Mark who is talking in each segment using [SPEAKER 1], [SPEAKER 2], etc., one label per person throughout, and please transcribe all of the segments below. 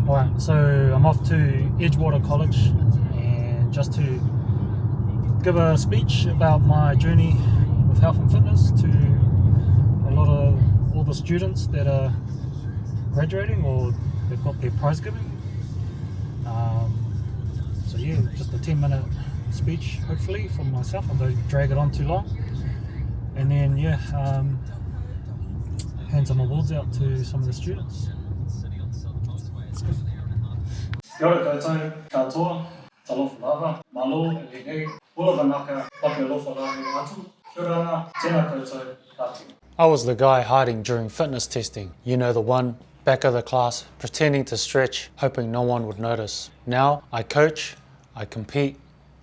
[SPEAKER 1] Alright, so I'm off to Edgewater College and just to give a speech about my journey with health and fitness to all the students that are graduating or they've got their prize giving. So yeah, just a 10-minute speech hopefully from myself. I don't drag it on too long. And then hand some awards out to some of the students. Kia ora koutou, katoa, talofa lava, malo, elenge, ula vanaka, whake alofa rānei atu, kia ora ana, tēnā koutou, katoa. I was the guy hiding during fitness testing. You know, the one, back of the class, pretending to stretch, hoping no one would notice. Now, I coach, I compete,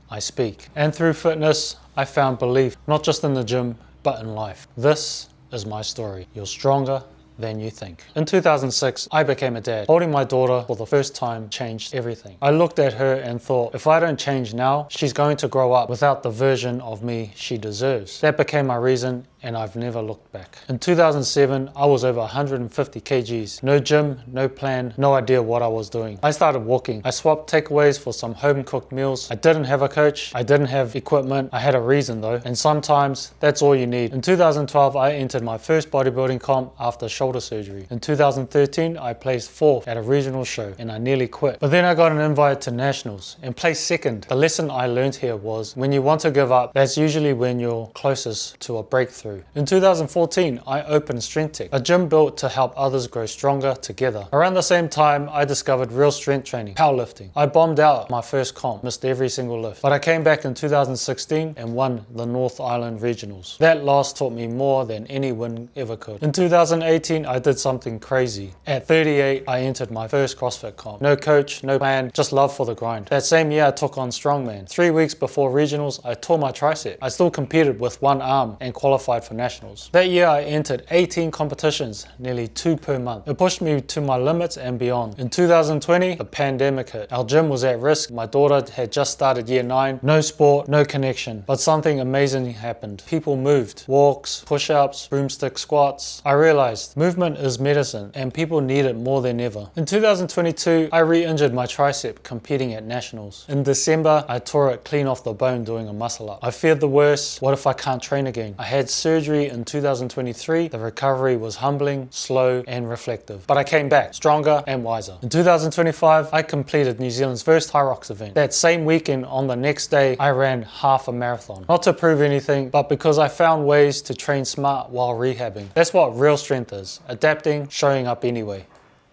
[SPEAKER 1] I speak. And through fitness, I found belief, not just in the gym, but in life. This is my story. You're stronger than you think. In 2006, I became a dad. Holding my daughter for the first time changed everything. I looked at her and thought, if I don't change now, she's going to grow up without the version of me she deserves. That became my reason, and I've never looked back. In 2007, I was over 150 kgs. No gym, no plan, no idea what I was doing. I started walking. I swapped takeaways for some home-cooked meals. I didn't have a coach. I didn't have equipment. I had a reason though, and sometimes that's all you need. In 2012, I entered my first bodybuilding comp after shoulder surgery. In 2013, I placed 4th at a regional show, and I nearly quit. But then I got an invite to nationals and placed 2nd. The lesson I learned here was, when you want to give up, that's usually when you're closest to a breakthrough. In 2014, I opened Strength Tech, a gym built to help others grow stronger together. Around the same time, I discovered real strength training, powerlifting. I bombed out my first comp, missed every single lift, but I came back in 2016 and won the North Island Regionals. That loss taught me more than any win ever could. In 2018, I did something crazy. At 38, I entered my first CrossFit comp. No coach, no plan, just love for the grind. That same year, I took on strongman. 3 weeks before regionals, I tore my tricep. I still competed with one arm and qualified for nationals. That year I entered 18 competitions, nearly 2 per month. It pushed me to my limits and beyond. In 2020, the pandemic hit. Our gym was at risk. My daughter had just started year 9. No sport, no connection. But something amazing happened. People moved. Walks, push-ups, broomstick squats. I realized movement is medicine and people need it more than ever. In 2022, I re-injured my tricep competing at nationals. In December, I tore it clean off the bone doing a muscle up. I feared the worst. What if I can't train again? I had surgery in 2023. The recovery was humbling, slow, and reflective. But I came back stronger and wiser. In 2025, I completed New Zealand's first Hyrox event. That same weekend, on the next day, I ran half a marathon. Not to prove anything, but because I found ways to train smart while rehabbing. That's what real strength is. Adapting, showing up anyway.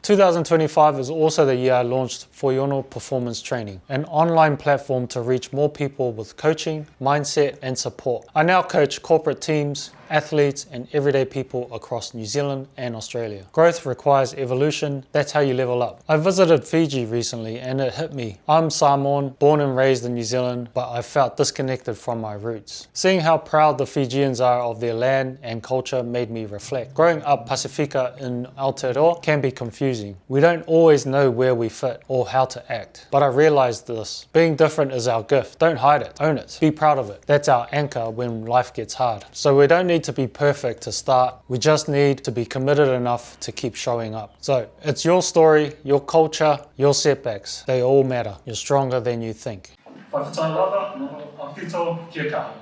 [SPEAKER 1] 2025 is also the year I launched Fuiono Performance Training, an online platform to reach more people with coaching, mindset, and support. I now coach corporate teams, athletes, and everyday people across New Zealand and Australia. Growth requires evolution. That's how you level up. I visited Fiji recently and it hit me. I'm Samoan, born and raised in New Zealand, but I felt disconnected from my roots. Seeing how proud the Fijians are of their land and culture made me reflect. Growing up Pacifica in Aotearoa can be confusing. We don't always know where we fit or how to act. But I realized this. Being different is our gift. Don't hide it. Own it. Be proud of it. That's our anchor when life gets hard. So we don't need to be perfect to start. We just need to be committed enough to keep showing up. So it's your story, your culture, your setbacks. They all matter. You're stronger than you think. Whakatau lava, no apito, kia kaha.